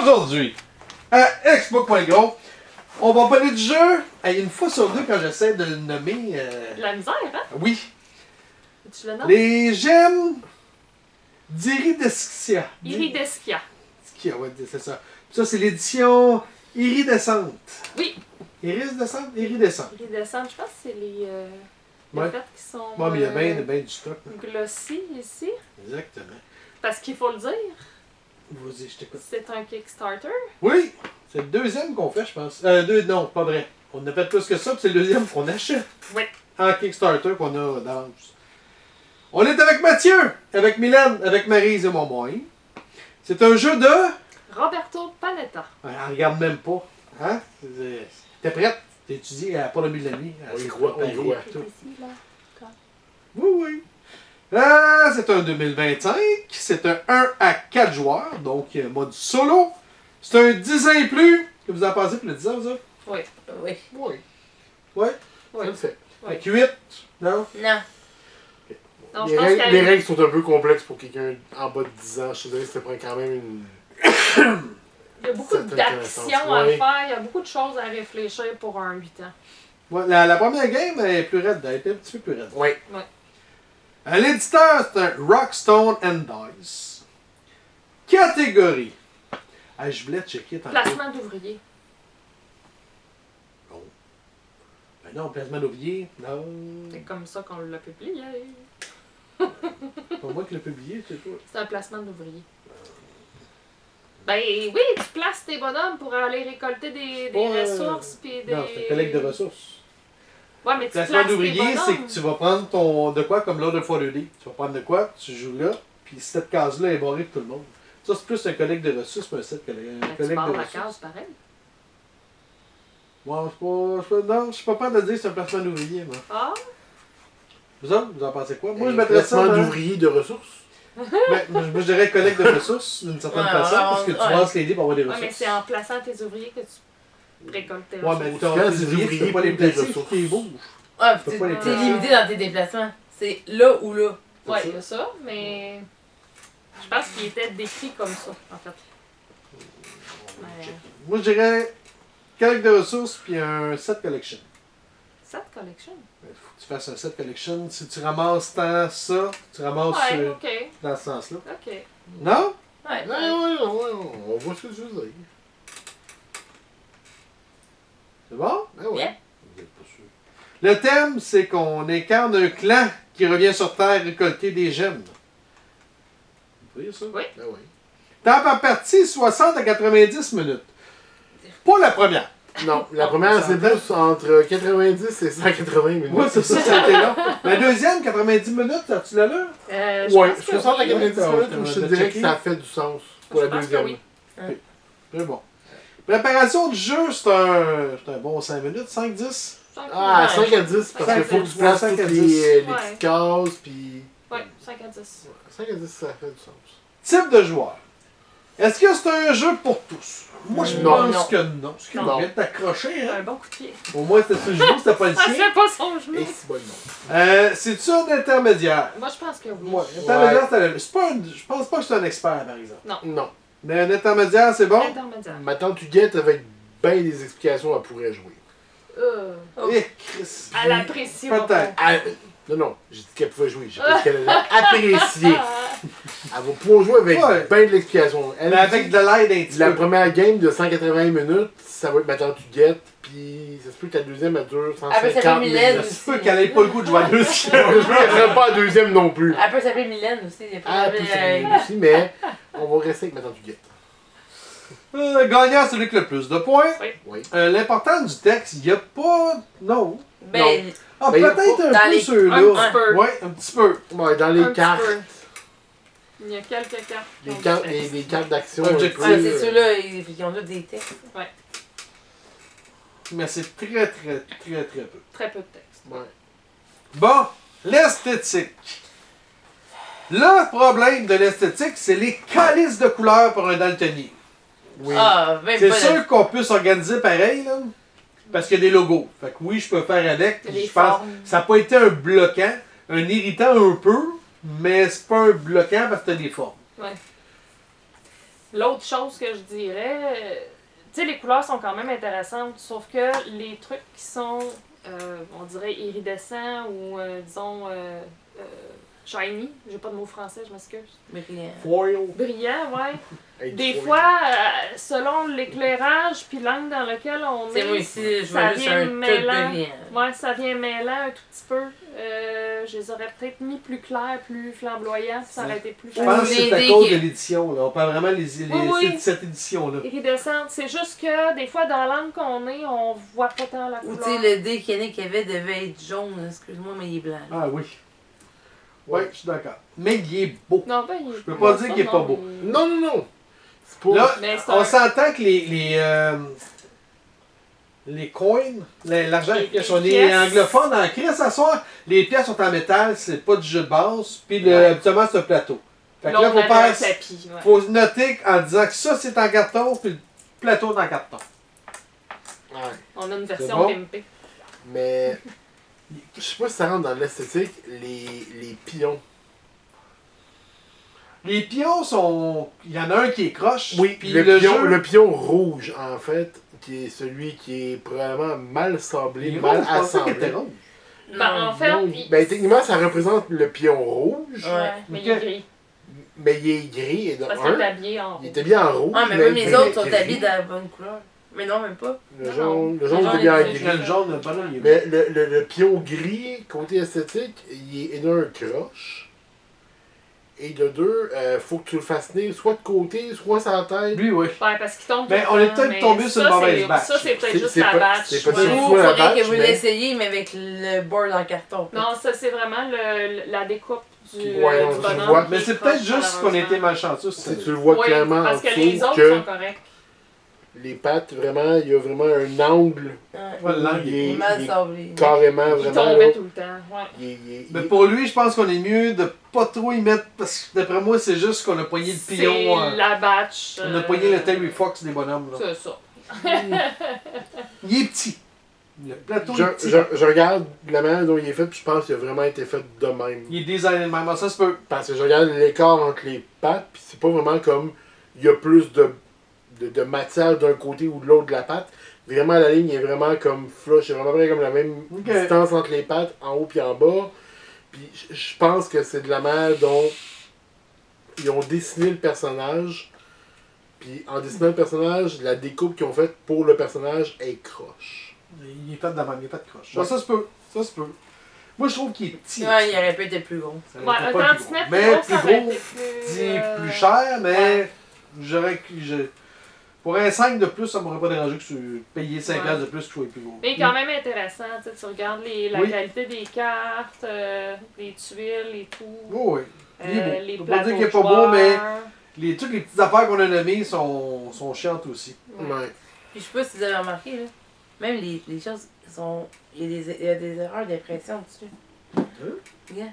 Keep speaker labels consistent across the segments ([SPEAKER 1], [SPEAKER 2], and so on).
[SPEAKER 1] Aujourd'hui, à Expo.gros, on va parler du jeu. Une fois sur deux, quand j'essaie de le nommer.
[SPEAKER 2] La misère, hein?
[SPEAKER 1] Oui.
[SPEAKER 2] Tu le nommes?
[SPEAKER 1] Les gemmes d'Iridescia.
[SPEAKER 2] Iridescia.
[SPEAKER 1] Ouais, c'est ça. Ça, c'est l'édition iridescente.
[SPEAKER 2] Oui.
[SPEAKER 1] Iridescente? Iridescente.
[SPEAKER 2] Iridescente, je pense que c'est les
[SPEAKER 1] Ouais.
[SPEAKER 2] fêtes qui sont
[SPEAKER 1] Bon, mais il y a bien du stock. Là.
[SPEAKER 2] glossy ici.
[SPEAKER 1] Exactement.
[SPEAKER 2] Parce qu'il faut le dire,
[SPEAKER 1] Vas-y, je t'écoute.
[SPEAKER 2] c'est un Kickstarter.
[SPEAKER 1] Oui! C'est le deuxième qu'on fait, je pense. Non, pas vrai. On a fait plus que ça, puis c'est le deuxième qu'on achète.
[SPEAKER 2] Oui.
[SPEAKER 1] En Kickstarter qu'on a d'avance. On est avec Mathieu, avec Mylène, avec Maryse et moi. C'est un jeu de...
[SPEAKER 2] Roberto Panetta.
[SPEAKER 1] On regarde même pas. Hein? T'es prête? T'as étudié à pas le milieu de la nuit.
[SPEAKER 3] On y croit.
[SPEAKER 2] C'est ici, là.
[SPEAKER 1] Oui. C'est un 2025. C'est un 1 à 4 joueurs, donc mode solo. C'est un 10 ans et plus. Que vous en pensez pour le 10 ans, ça?
[SPEAKER 2] Oui.
[SPEAKER 3] Oui.
[SPEAKER 1] Ouais.
[SPEAKER 2] Oui.
[SPEAKER 3] Ça le fait.
[SPEAKER 2] Oui.
[SPEAKER 1] Avec 8? Non?
[SPEAKER 3] Non.
[SPEAKER 2] Non, je
[SPEAKER 3] Les
[SPEAKER 2] pense
[SPEAKER 3] règles,
[SPEAKER 2] qu'elle...
[SPEAKER 3] les règles sont un peu complexes pour quelqu'un en bas de 10 ans. Je te dirais que ça prend quand même une...
[SPEAKER 2] Il y a beaucoup
[SPEAKER 3] certaine
[SPEAKER 2] d'actions
[SPEAKER 3] connaissance.
[SPEAKER 2] à
[SPEAKER 3] Ouais.
[SPEAKER 2] faire, il y a beaucoup de choses à réfléchir pour un 8 ans.
[SPEAKER 1] Ouais, la première game elle est plus raide. Elle était un petit peu plus raide.
[SPEAKER 3] Oui.
[SPEAKER 1] L'éditeur, c'est un Rockstone and Dice. Catégorie. Je voulais checker tantôt.
[SPEAKER 2] Placement d'ouvriers.
[SPEAKER 1] Non. Ben non, placement d'ouvrier. Non.
[SPEAKER 2] C'est comme ça qu'on l'a publié.
[SPEAKER 1] Pas moi qui l'ai publié, c'est toi.
[SPEAKER 2] C'est un placement d'ouvriers. Ben oui, tu places tes bonhommes pour aller récolter des
[SPEAKER 1] Ouais.
[SPEAKER 2] ressources puis des...
[SPEAKER 1] Non, c'est un collecte de ressources.
[SPEAKER 2] Ouais, mais tu
[SPEAKER 1] Placement
[SPEAKER 2] places tes
[SPEAKER 1] d'ouvrier, c'est
[SPEAKER 2] bonhommes.
[SPEAKER 1] que tu vas prendre ton de quoi comme l'ordre de fois 2D. Tu vas prendre de quoi, tu joues là, puis cette case-là est barrée pour tout le monde. Ça, c'est plus un collecte de ressources, mais un set
[SPEAKER 2] Ben,
[SPEAKER 1] collecte
[SPEAKER 2] tu
[SPEAKER 1] de
[SPEAKER 2] barres la
[SPEAKER 1] ressources.
[SPEAKER 2] case pareil.
[SPEAKER 1] Non, je suis pas peur de dire que c'est un placement d'ouvrier, moi.
[SPEAKER 2] Ah,
[SPEAKER 1] Vous autres, vous en pensez quoi? Moi, je
[SPEAKER 3] Un
[SPEAKER 1] mettrais ça
[SPEAKER 3] placement
[SPEAKER 1] dans...
[SPEAKER 3] d'ouvriers de ressources.
[SPEAKER 1] Ben, moi, je dirais collecte de ressources, d'une certaine
[SPEAKER 3] Ouais,
[SPEAKER 1] façon,
[SPEAKER 3] ouais,
[SPEAKER 1] parce que tu
[SPEAKER 3] ouais.
[SPEAKER 1] lances les dés pour avoir des
[SPEAKER 2] ouais,
[SPEAKER 1] ressources.
[SPEAKER 2] mais c'est en plaçant tes ouvriers que tu récoltes tes
[SPEAKER 1] Ouais,
[SPEAKER 2] ressources.
[SPEAKER 1] mais
[SPEAKER 3] Tu
[SPEAKER 1] ton
[SPEAKER 3] places des
[SPEAKER 1] ouvrier, tu
[SPEAKER 3] ouvriers
[SPEAKER 1] peux pas les
[SPEAKER 3] pour des
[SPEAKER 1] placer,
[SPEAKER 3] ressources.
[SPEAKER 1] tu les bouges.
[SPEAKER 4] Ouais,
[SPEAKER 1] Tu peux
[SPEAKER 4] puis
[SPEAKER 1] pas les
[SPEAKER 4] t'es
[SPEAKER 1] placer.
[SPEAKER 4] limité dans tes déplacements. C'est là ou là.
[SPEAKER 2] Ouais,
[SPEAKER 1] c'est
[SPEAKER 2] il y a ça, mais je pense qu'il était décrit comme ça, en fait. Mais,
[SPEAKER 1] Moi, je dirais collecte de ressources puis un set collection.
[SPEAKER 2] Set collection?
[SPEAKER 1] Il faut que tu fasses un set collection. Si tu ramasses tant ça, tu ramasses
[SPEAKER 2] Ouais, ok,
[SPEAKER 1] dans ce sens-là.
[SPEAKER 2] ok.
[SPEAKER 1] Non?
[SPEAKER 4] Ouais.
[SPEAKER 3] On voit ce que tu veux dire.
[SPEAKER 1] C'est bon?
[SPEAKER 3] Ben ouais.
[SPEAKER 4] Bien.
[SPEAKER 3] Vous êtes pas sûr.
[SPEAKER 1] Le thème, c'est qu'on incarne un clan qui revient sur Terre récolter des gemmes. Vous voyez ça?
[SPEAKER 2] Oui.
[SPEAKER 3] Ben ouais.
[SPEAKER 1] Temps par partie, 60 à 90 minutes. Pas la première.
[SPEAKER 3] Non, la première, c'est plus entre 90 et 180 minutes.
[SPEAKER 1] Moi, c'est ça, ça a été long. La deuxième, 90 minutes, as-tu l'allure?
[SPEAKER 2] Je
[SPEAKER 3] Ouais,
[SPEAKER 2] pense que
[SPEAKER 3] 60 à
[SPEAKER 2] oui.
[SPEAKER 3] 90
[SPEAKER 1] Ouais,
[SPEAKER 3] minutes,
[SPEAKER 1] on
[SPEAKER 3] je te
[SPEAKER 1] va
[SPEAKER 3] dirais
[SPEAKER 1] checker.
[SPEAKER 3] que ça fait du sens pour
[SPEAKER 2] Je
[SPEAKER 3] la
[SPEAKER 2] pense que
[SPEAKER 3] deuxième.
[SPEAKER 2] oui.
[SPEAKER 1] C'est bon. Préparation du jeu, c'est un bon 5 minutes, 5-10.
[SPEAKER 3] Ah,
[SPEAKER 2] Ouais.
[SPEAKER 3] 5 à 10, parce qu'il faut que tu places
[SPEAKER 1] 5 à
[SPEAKER 3] toutes
[SPEAKER 1] 10.
[SPEAKER 3] les
[SPEAKER 2] Ouais.
[SPEAKER 3] petites cases, puis...
[SPEAKER 2] Ouais, 5 à 10.
[SPEAKER 3] 5 à 10, ça fait du sens.
[SPEAKER 1] Type de joueur. Est-ce que c'est un jeu pour tous? Moi, je
[SPEAKER 3] Non.
[SPEAKER 1] pense
[SPEAKER 4] Non.
[SPEAKER 1] que non. Ce qui
[SPEAKER 3] Non.
[SPEAKER 1] vient de t'accrocher, hein?
[SPEAKER 2] Un bon coup de pied.
[SPEAKER 1] Au moins, c'était sur le genou, c'était pas le
[SPEAKER 2] Ah,
[SPEAKER 1] sien.
[SPEAKER 2] c'est pas son genou.
[SPEAKER 3] Et c'est bon, non.
[SPEAKER 1] C'est-tu un intermédiaire?
[SPEAKER 2] Moi, je pense que oui.
[SPEAKER 1] Ouais, intermédiaire, c'est pas un- je pense pas que c'est un expert, par exemple.
[SPEAKER 3] Non.
[SPEAKER 1] Mais un intermédiaire, c'est bon?
[SPEAKER 2] Intermédiaire.
[SPEAKER 3] Maintenant, tu guettes avec bien des explications, elle pourrait jouer.
[SPEAKER 4] Oh.
[SPEAKER 1] Eh, Chris.
[SPEAKER 2] Elle apprécie.
[SPEAKER 1] Peut-être.
[SPEAKER 3] Non, j'ai dit qu'elle pouvait jouer. J'ai pas dit qu'elle allait apprécier. Elle va pouvoir jouer avec
[SPEAKER 1] Ouais.
[SPEAKER 3] bien de l'explication. Elle
[SPEAKER 1] Mais avec
[SPEAKER 3] dit
[SPEAKER 1] de l'aide un petit
[SPEAKER 3] la
[SPEAKER 1] peu.
[SPEAKER 3] première game de 180 minutes, ça va être maintenant tu guettes, puis ça se peut que la deuxième elle dure
[SPEAKER 4] Elle peut
[SPEAKER 3] 150
[SPEAKER 4] s'appeler Mylène
[SPEAKER 3] minutes.
[SPEAKER 1] Ça se peut qu'elle ait pas le goût de jouer à deux.
[SPEAKER 3] Je ne pas la deuxième non plus.
[SPEAKER 4] Elle peut s'appeler Mylène aussi. Il y a pas
[SPEAKER 3] Ah,
[SPEAKER 4] de-
[SPEAKER 3] puis c'est bien aussi, mais on va rester avec maintenant tu guettes.
[SPEAKER 1] Gagnant, celui qui a le plus de points.
[SPEAKER 3] Oui.
[SPEAKER 1] L'important du texte, il n'y a pas. Non.
[SPEAKER 4] Ben,
[SPEAKER 1] Ah,
[SPEAKER 3] Ben, il y a
[SPEAKER 1] peut-être
[SPEAKER 4] pas-
[SPEAKER 1] un
[SPEAKER 4] dans
[SPEAKER 1] peu
[SPEAKER 4] les-
[SPEAKER 1] ceux-là.
[SPEAKER 2] Un petit peu.
[SPEAKER 1] Ouais, un petit peu.
[SPEAKER 3] Ouais, dans les
[SPEAKER 2] Un petit
[SPEAKER 3] cartes,
[SPEAKER 2] peu. Il y a quelques cartes. qui
[SPEAKER 3] les
[SPEAKER 2] ont
[SPEAKER 3] cartes,
[SPEAKER 2] du texte.
[SPEAKER 3] les cartes d'action.
[SPEAKER 1] Objectif.
[SPEAKER 3] un peu,
[SPEAKER 4] ouais, c'est ceux-là, ils ont tous des textes.
[SPEAKER 1] Mais c'est très peu.
[SPEAKER 2] Très peu de texte.
[SPEAKER 3] Ouais.
[SPEAKER 1] Bon, l'esthétique. Le problème de l'esthétique, c'est les calices de couleurs pour un daltonien.
[SPEAKER 3] Oui.
[SPEAKER 4] Ah, même
[SPEAKER 1] C'est
[SPEAKER 4] pas.
[SPEAKER 1] sûr qu'on peut s'organiser pareil, là, parce qu'il y a des logos. Fait que oui, je peux faire avec.
[SPEAKER 2] Il y a des
[SPEAKER 1] Je pense
[SPEAKER 2] formes.
[SPEAKER 1] ça n'a pas été un bloquant, un irritant un peu, mais c'est pas un bloquant parce que t'as des formes.
[SPEAKER 2] Ouais. L'autre chose que je dirais, tu sais, les couleurs sont quand même intéressantes, sauf que les trucs qui sont, on dirait, iridescents ou, disons, shiny, j'ai pas de mot français, je m'excuse.
[SPEAKER 4] Brillant.
[SPEAKER 3] Foil.
[SPEAKER 2] Brillant, ouais.
[SPEAKER 3] Hey,
[SPEAKER 2] Des
[SPEAKER 3] foil.
[SPEAKER 2] fois, selon l'éclairage puis l'angle dans lequel on
[SPEAKER 4] C'est moi
[SPEAKER 2] est,
[SPEAKER 4] ici, je
[SPEAKER 2] ça
[SPEAKER 4] veux juste
[SPEAKER 2] vient
[SPEAKER 4] un tout
[SPEAKER 2] mêlant.
[SPEAKER 4] brillant.
[SPEAKER 2] Ouais, ça vient mêlant un tout petit peu. Je les aurais peut-être mis plus clairs, plus flamboyants, puis ça aurait été plus
[SPEAKER 1] Je pense que
[SPEAKER 2] facile.
[SPEAKER 1] c'est à
[SPEAKER 4] Des
[SPEAKER 1] cause
[SPEAKER 4] qui-
[SPEAKER 1] de l'édition. Là. On parle vraiment
[SPEAKER 2] oui.
[SPEAKER 1] cette édition-là.
[SPEAKER 2] Iridescente. C'est juste que des fois, dans l'angle qu'on est, on voit pas tant la
[SPEAKER 4] Ou
[SPEAKER 2] couleur.
[SPEAKER 4] tu sais, le dé qu'il y avait devait être jaune, excuse-moi, mais il est blanc.
[SPEAKER 1] Ah oui. Oui, je suis d'accord. Mais il est beau.
[SPEAKER 2] Non, ben, il est
[SPEAKER 1] Je peux pas dire
[SPEAKER 2] ça,
[SPEAKER 1] qu'il est pas
[SPEAKER 2] non,
[SPEAKER 1] beau.
[SPEAKER 2] il-
[SPEAKER 3] Non, non, non. C'est pas.
[SPEAKER 1] Là,
[SPEAKER 2] Mais c'est
[SPEAKER 1] on
[SPEAKER 2] un-
[SPEAKER 1] s'entend que les coins, l'argent, les pièces, on est
[SPEAKER 2] pièces.
[SPEAKER 1] anglophone en crise ce soir. Les pièces sont en métal, c'est pas du jeu de base. Puis
[SPEAKER 2] Ouais.
[SPEAKER 1] habituellement, c'est un plateau. Fait que là,
[SPEAKER 2] L'autre
[SPEAKER 1] faut
[SPEAKER 2] avait un
[SPEAKER 1] faire.
[SPEAKER 2] tapis. Ouais.
[SPEAKER 1] Faut noter en disant que ça, c'est en carton, puis le plateau est en carton.
[SPEAKER 3] Ouais.
[SPEAKER 2] On a une version
[SPEAKER 1] bon?
[SPEAKER 2] pimpée.
[SPEAKER 3] Mais. Je sais pas si ça rentre dans l'esthétique, les pions.
[SPEAKER 1] Les pions sont. Il y en a un qui est croche.
[SPEAKER 3] Oui,
[SPEAKER 1] puis
[SPEAKER 3] le,
[SPEAKER 1] le
[SPEAKER 3] pion,
[SPEAKER 1] jeu.
[SPEAKER 3] le pion rouge, en fait, qui est celui qui est probablement mal sablé,
[SPEAKER 1] Les
[SPEAKER 3] mal
[SPEAKER 1] rouges, je pensais qu'il
[SPEAKER 3] assemblé.
[SPEAKER 1] était rouge.
[SPEAKER 2] Ben, en fait,
[SPEAKER 3] Non,
[SPEAKER 2] il-
[SPEAKER 3] ben, techniquement, ça représente le pion rouge,
[SPEAKER 2] Ouais, mais il est
[SPEAKER 1] Ok.
[SPEAKER 2] gris.
[SPEAKER 3] mais il est gris. Et de
[SPEAKER 2] Parce qu'il est
[SPEAKER 3] un,
[SPEAKER 2] habillé en
[SPEAKER 3] il
[SPEAKER 2] rouge.
[SPEAKER 3] était bien en rouge.
[SPEAKER 4] Ah, mais même les autres sont
[SPEAKER 3] gris.
[SPEAKER 4] habillés dans la bonne couleur. Mais non, même pas.
[SPEAKER 3] Le
[SPEAKER 2] Non,
[SPEAKER 3] jaune,
[SPEAKER 2] non.
[SPEAKER 3] le jaune
[SPEAKER 4] Le
[SPEAKER 3] était
[SPEAKER 4] jaune
[SPEAKER 3] bien en
[SPEAKER 4] est
[SPEAKER 3] gris.
[SPEAKER 4] gris.
[SPEAKER 1] Le jaune, le bonhomme, il est
[SPEAKER 3] Mais le pion gris, côté esthétique, il est d'un croche. Et de deux, faut que tu le fasses tenir soit de côté, soit sur la tête.
[SPEAKER 1] Lui, oui.
[SPEAKER 2] Ouais, parce qu'il tombe.
[SPEAKER 1] Ben,
[SPEAKER 2] tout
[SPEAKER 1] on
[SPEAKER 2] le
[SPEAKER 1] est
[SPEAKER 2] temps,
[SPEAKER 1] peut-être
[SPEAKER 2] mais
[SPEAKER 1] tombé sur une
[SPEAKER 2] ça,
[SPEAKER 1] mauvaise
[SPEAKER 2] c'est-
[SPEAKER 1] batch.
[SPEAKER 2] Ça, c'est peut-être
[SPEAKER 3] C'est-
[SPEAKER 2] juste
[SPEAKER 3] c'est
[SPEAKER 2] la
[SPEAKER 3] pas-
[SPEAKER 2] batch.
[SPEAKER 3] c'est pas
[SPEAKER 2] ouais.
[SPEAKER 3] sûr.
[SPEAKER 4] Ou
[SPEAKER 3] Soit la
[SPEAKER 4] faudrait que
[SPEAKER 3] batch,
[SPEAKER 4] vous
[SPEAKER 3] mais-
[SPEAKER 4] l'essayiez, mais avec le board en carton.
[SPEAKER 2] Non, ça, c'est vraiment la découpe du,
[SPEAKER 3] Ouais, non,
[SPEAKER 2] du
[SPEAKER 3] tu
[SPEAKER 2] bonhomme.
[SPEAKER 3] vois.
[SPEAKER 2] qui
[SPEAKER 1] Mais
[SPEAKER 2] est
[SPEAKER 1] c'est
[SPEAKER 2] croche,
[SPEAKER 1] peut-être juste qu'on a été
[SPEAKER 2] malheureusement.
[SPEAKER 1] malchanceux.
[SPEAKER 3] Si tu le vois
[SPEAKER 2] Oui,
[SPEAKER 3] clairement en
[SPEAKER 2] parce que les
[SPEAKER 3] dessous
[SPEAKER 2] autres
[SPEAKER 3] que
[SPEAKER 2] sont corrects.
[SPEAKER 3] les pattes, vraiment, il y a vraiment un angle
[SPEAKER 4] Ouais.
[SPEAKER 1] Ouais, le langue,
[SPEAKER 3] il
[SPEAKER 4] Il est
[SPEAKER 3] est-
[SPEAKER 4] mal
[SPEAKER 3] il est
[SPEAKER 4] sablé.
[SPEAKER 3] carrément
[SPEAKER 2] Ils
[SPEAKER 3] vraiment.
[SPEAKER 2] tombaient
[SPEAKER 3] là,
[SPEAKER 2] tout le temps. Ouais.
[SPEAKER 1] Mais pour lui, je pense qu'on est mieux de pas trop y mettre. Parce que d'après moi, c'est juste qu'on a poigné le pion.
[SPEAKER 2] C'est la batch.
[SPEAKER 1] On a poigné le Terry Fox des bonhommes. Là.
[SPEAKER 2] C'est ça.
[SPEAKER 1] Il est petit. Le plateau
[SPEAKER 3] Je,
[SPEAKER 1] est petit.
[SPEAKER 3] je regarde la manière dont il est fait, puis je pense qu'il a vraiment été fait de même.
[SPEAKER 1] Il est designé de même. Ah, ça se peut.
[SPEAKER 3] Parce que je regarde l'écart entre les pattes, puis c'est pas vraiment comme il y a plus de matière d'un côté ou de l'autre de la patte. Vraiment, la ligne est vraiment comme flush, c'est vraiment comme la même
[SPEAKER 1] Ok.
[SPEAKER 3] distance entre les pattes, en haut puis en bas. Puis je pense que c'est de la manière dont ils ont dessiné le personnage. Puis en dessinant le personnage, la découpe qu'ils ont faite pour le personnage est croche.
[SPEAKER 1] Il est fait de même. Il est fait de croche.
[SPEAKER 3] Ouais.
[SPEAKER 1] Ça se peut. Ça se peut. Moi, je trouve qu'il est petit.
[SPEAKER 4] Ouais, il aurait pu être plus gros.
[SPEAKER 1] Ça
[SPEAKER 2] Ouais,
[SPEAKER 1] aurait
[SPEAKER 2] un
[SPEAKER 1] été pas le plus
[SPEAKER 2] tantinet
[SPEAKER 1] gros.
[SPEAKER 2] plus
[SPEAKER 1] Mais
[SPEAKER 2] gros,
[SPEAKER 1] plus
[SPEAKER 2] ça aurait
[SPEAKER 1] gros,
[SPEAKER 2] été plus,
[SPEAKER 1] dit plus
[SPEAKER 2] euh,
[SPEAKER 1] cher, mais
[SPEAKER 2] ouais.
[SPEAKER 1] j'aurais. Pour un 5 de plus, ça m'aurait pas dérangé que tu payes 5
[SPEAKER 2] Ouais.
[SPEAKER 1] piastres de plus qu'il soit plus gros.
[SPEAKER 2] Mais quand même intéressant, tu sais, tu regardes la
[SPEAKER 1] Oui.
[SPEAKER 2] qualité des cartes, les tuiles et tout.
[SPEAKER 1] Oh, oui. Il est beau.
[SPEAKER 2] Les
[SPEAKER 1] Je peux pas dire
[SPEAKER 2] plateaux
[SPEAKER 1] qu'il est
[SPEAKER 2] de
[SPEAKER 1] pas beau, mais
[SPEAKER 2] joueurs.
[SPEAKER 1] toutes les petites affaires qu'on a nommées sont chiantes aussi.
[SPEAKER 2] Ouais.
[SPEAKER 3] Ouais.
[SPEAKER 4] Puis je sais pas si vous avez remarqué, là, même les choses sont. Il y a des erreurs d'impression dessus. Regarde.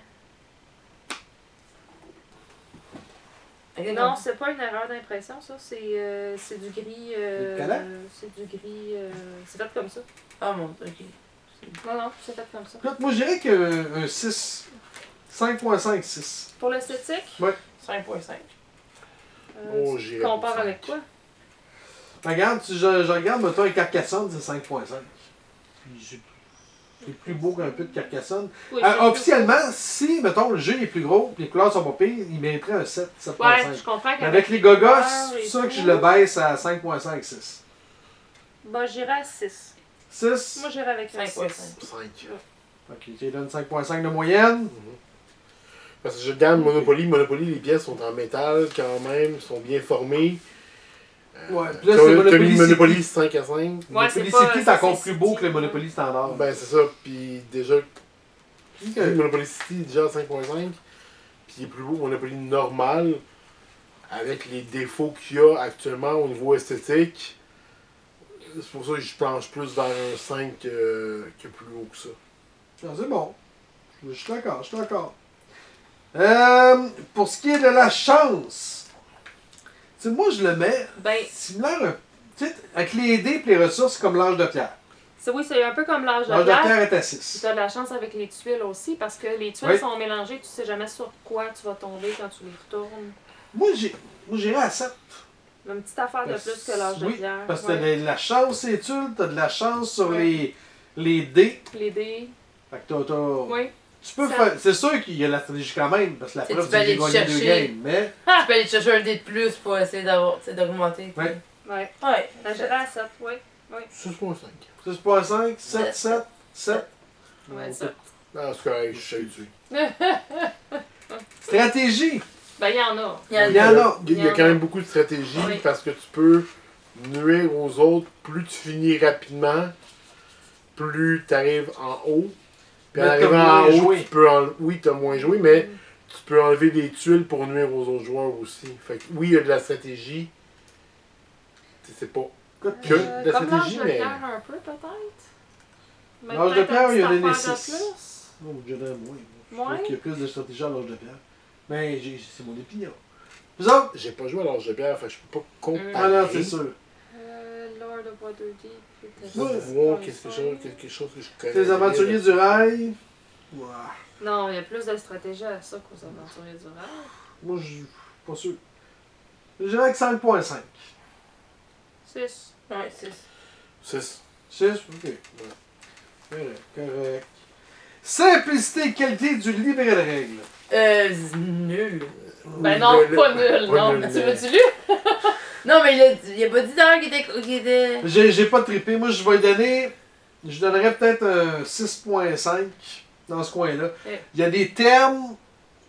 [SPEAKER 4] Regarde
[SPEAKER 2] Non,
[SPEAKER 4] comme-
[SPEAKER 2] c'est pas une erreur d'impression, ça. C'est du gris.
[SPEAKER 1] Le collant?
[SPEAKER 2] C'est du gris. C'est fait comme ça.
[SPEAKER 4] Ah mon dieu, ok.
[SPEAKER 2] Non, non, c'est fait comme ça.
[SPEAKER 1] Écoute, moi, je dirais qu'un 6. 5.5, 6.
[SPEAKER 2] Pour l'esthétique,
[SPEAKER 4] 5.5.
[SPEAKER 3] Oh, j'irais
[SPEAKER 2] compare
[SPEAKER 3] pour
[SPEAKER 2] avec
[SPEAKER 3] 5.
[SPEAKER 2] quoi?
[SPEAKER 1] Regarde, je regarde, mettons, un Carcassonne, c'est 5.5. Puis c'est plus beau qu'un peu de Carcassonne.
[SPEAKER 2] Oui, c'est
[SPEAKER 1] Officiellement, si, mettons, le jeu est plus gros, puis les couleurs sont pas pires, il mériterait un 7,
[SPEAKER 2] tout.
[SPEAKER 1] 7.5.
[SPEAKER 2] Ouais, je comprends
[SPEAKER 1] Mais
[SPEAKER 2] qu'avec
[SPEAKER 1] avec les gogos,
[SPEAKER 2] couleurs
[SPEAKER 1] c'est
[SPEAKER 2] et
[SPEAKER 1] ça que je
[SPEAKER 2] tout.
[SPEAKER 1] le baisse à 5.5, 6.
[SPEAKER 2] Bah, j'irai à 6.
[SPEAKER 1] 6.
[SPEAKER 2] Moi, j'irai avec un
[SPEAKER 4] 5.5.
[SPEAKER 2] 6.
[SPEAKER 3] 5.
[SPEAKER 1] Ok, tu donnes 5.5 de moyenne.
[SPEAKER 3] Parce que je regarde Monopoly, les pièces sont en métal quand même, sont bien formées.
[SPEAKER 1] Ouais, puis là,
[SPEAKER 3] T'as
[SPEAKER 1] c'est
[SPEAKER 3] mis
[SPEAKER 1] Monopoly
[SPEAKER 3] Monopoly
[SPEAKER 1] City.
[SPEAKER 3] 5 à 5.
[SPEAKER 2] Ouais,
[SPEAKER 1] Monopoly
[SPEAKER 2] c'est pas-
[SPEAKER 1] City est
[SPEAKER 2] ça,
[SPEAKER 1] encore
[SPEAKER 2] c'est
[SPEAKER 1] plus beau
[SPEAKER 2] City,
[SPEAKER 1] que le
[SPEAKER 2] ouais.
[SPEAKER 1] Monopoly standard.
[SPEAKER 3] Ben c'est ça, puis déjà,
[SPEAKER 1] Ok.
[SPEAKER 3] Monopoly City est déjà à 5.5, puis il est plus beau que Monopoly normal, avec les défauts qu'il y a actuellement au niveau esthétique. C'est pour ça que je penche plus vers un 5 que plus haut que ça.
[SPEAKER 1] Ah, c'est bon. Je suis d'accord, je suis d'accord. Pour ce qui est de la chance, tu sais, moi je le mets
[SPEAKER 2] Ben,
[SPEAKER 1] similaire, tu sais, avec les dés et les ressources comme l'âge de pierre.
[SPEAKER 2] oui, c'est un peu comme l'âge de
[SPEAKER 1] L'âge de
[SPEAKER 2] pierre.
[SPEAKER 1] pierre est à
[SPEAKER 2] Tu
[SPEAKER 1] 6.
[SPEAKER 2] as de la chance avec les tuiles aussi, parce que les tuiles
[SPEAKER 1] Oui.
[SPEAKER 2] sont mélangées, tu sais jamais sur quoi tu vas tomber quand tu les retournes.
[SPEAKER 1] Moi j'irais à 7.
[SPEAKER 2] Une petite affaire de plus que l'âge de
[SPEAKER 1] Oui,
[SPEAKER 2] pierre.
[SPEAKER 1] parce que t'as
[SPEAKER 2] Ouais.
[SPEAKER 1] de la chance sur les tuiles, t'as de la chance sur
[SPEAKER 2] Ouais.
[SPEAKER 1] les dés.
[SPEAKER 2] Les dés.
[SPEAKER 1] Fait que
[SPEAKER 2] Oui.
[SPEAKER 1] tu peux
[SPEAKER 2] Ça-
[SPEAKER 1] faire. C'est sûr qu'il y a la stratégie quand même, parce que la
[SPEAKER 4] Tu
[SPEAKER 1] preuve,
[SPEAKER 4] peux
[SPEAKER 1] c'est que j'ai
[SPEAKER 4] aller
[SPEAKER 1] gagné 2
[SPEAKER 4] chercher.
[SPEAKER 1] games. Mais
[SPEAKER 4] Tu peux aller te chercher un dé de plus pour essayer d'augmenter.
[SPEAKER 1] Ouais.
[SPEAKER 2] Ouais.
[SPEAKER 4] Ouais.
[SPEAKER 2] La j'irais à 7, oui.
[SPEAKER 3] 6.5.
[SPEAKER 1] 6.5, 7, 7, 7.
[SPEAKER 2] Ouais, ça.
[SPEAKER 3] Ah, c'est correct, je suis habitué.
[SPEAKER 1] Stratégie.
[SPEAKER 2] Ben, il y en a.
[SPEAKER 4] Il y en a.
[SPEAKER 1] Il y en a.
[SPEAKER 3] Il y a quand même beaucoup de stratégies
[SPEAKER 2] Oui.
[SPEAKER 3] parce que tu peux nuire aux autres. Plus tu finis rapidement, plus tu arrives en haut. Puis en
[SPEAKER 1] Mais t'as
[SPEAKER 3] arrivant en
[SPEAKER 1] moins
[SPEAKER 3] haut,
[SPEAKER 1] joué.
[SPEAKER 3] tu peux oui, tu as moins joué, mais tu peux enlever des tuiles pour nuire aux autres joueurs aussi. Fait que oui, il y a de la stratégie. C'est pas
[SPEAKER 1] Écoute,
[SPEAKER 3] que de la
[SPEAKER 2] Comme l'âge
[SPEAKER 3] stratégie,
[SPEAKER 2] de
[SPEAKER 3] mais.
[SPEAKER 2] pierre un peu, peut-être. Mais
[SPEAKER 1] L'âge de
[SPEAKER 2] peut-être
[SPEAKER 1] pierre,
[SPEAKER 2] une
[SPEAKER 1] il y a
[SPEAKER 2] petite
[SPEAKER 1] donné
[SPEAKER 2] affaire de
[SPEAKER 1] 6.
[SPEAKER 2] plus.
[SPEAKER 1] Oh, je dirais moins. Je
[SPEAKER 2] Moins?
[SPEAKER 1] trouve qu'il y a plus de stratégie à l'âge de pierre. Mais c'est mon opinion. Vous autres?
[SPEAKER 3] J'ai pas joué à l'âge de pierre, fait que je peux pas comparer.
[SPEAKER 1] Ah non, c'est sûr.
[SPEAKER 2] Lord of Waterdeep.
[SPEAKER 3] Je vais voir quelque chose que je connais.
[SPEAKER 1] Les aventuriers du rail. Ouah.
[SPEAKER 2] Non, il y a plus de stratégie à ça qu'aux aventuriers du rail.
[SPEAKER 1] Moi, je suis pas sûr. Je dirais que 5.5.
[SPEAKER 2] 6.
[SPEAKER 4] Ouais, c'est
[SPEAKER 3] 6.
[SPEAKER 1] 6? Ok. Correct. Simplicité et qualité du livret de règles.
[SPEAKER 4] Nul.
[SPEAKER 2] Ben non, pas nul, non.
[SPEAKER 3] nul,
[SPEAKER 2] Tu
[SPEAKER 3] mais-
[SPEAKER 2] l'as-tu lu?
[SPEAKER 4] Non, mais il a pas dit d'ailleurs qu'il était.
[SPEAKER 1] J'ai pas trippé. Moi, je vais lui donner. Je donnerais peut-être un 6.5 dans ce coin-là.
[SPEAKER 2] Ouais.
[SPEAKER 1] Il y a des termes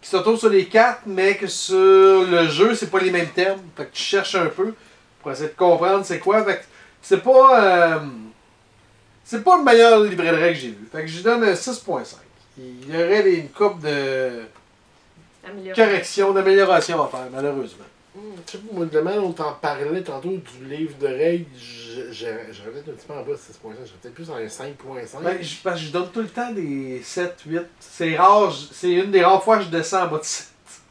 [SPEAKER 1] qui se retrouvent sur les cartes, mais que sur le jeu, c'est pas les mêmes termes. Fait que tu cherches un peu pour essayer de comprendre c'est quoi. Fait que c'est pas. C'est pas le meilleur livret de règles que j'ai vu. Fait que je lui donne un 6.5. Il y aurait une coupe de
[SPEAKER 2] Améliorer.
[SPEAKER 1] correction, d'amélioration à faire, malheureusement.
[SPEAKER 3] Je sais pas, moi, de même, on t'en parlait tantôt du livre de règles. J'aurais peut-être un petit peu en bas de 6.5. J'aurais peut-être plus dans un 5.5.
[SPEAKER 1] Ben, parce que je donne tout le temps des 7, 8. C'est rare, c'est une des rares fois que je descends en bas de 7.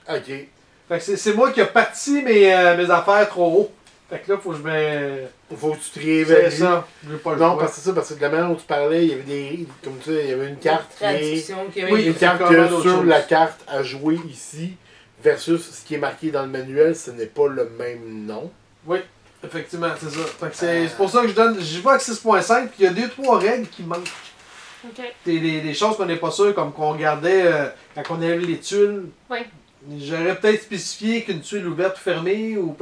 [SPEAKER 3] Ok.
[SPEAKER 1] Fait que c'est moi qui ai parti mes affaires trop haut. Fait que là, faut que je me.
[SPEAKER 3] Il faut que tu te
[SPEAKER 1] C'est
[SPEAKER 3] réévalues.
[SPEAKER 1] ça. J'ai pas le
[SPEAKER 3] Non,
[SPEAKER 1] choix.
[SPEAKER 3] parce que c'est ça, parce que de la manière dont tu parlais, il y avait des. Comme tu sais, il y avait une carte qui est.
[SPEAKER 4] Traduction qui
[SPEAKER 1] Oui,
[SPEAKER 3] Une carte
[SPEAKER 1] c'est carrément
[SPEAKER 3] que
[SPEAKER 1] autre
[SPEAKER 3] sur
[SPEAKER 1] chose.
[SPEAKER 3] la carte à jouer ici, versus ce qui est marqué dans le manuel, ce n'est pas le même nom.
[SPEAKER 1] Oui, effectivement, c'est ça. Fait que c'est pour ça que je donne. J'y vais avec 6.5, puis il y a 2-3 règles qui manquent.
[SPEAKER 2] Ok.
[SPEAKER 1] Des choses qu'on n'est pas sûr, comme qu'on regardait quand on avait les tuiles.
[SPEAKER 2] Oui.
[SPEAKER 1] J'aurais peut-être spécifié qu'une tuile ouverte ou fermée, ou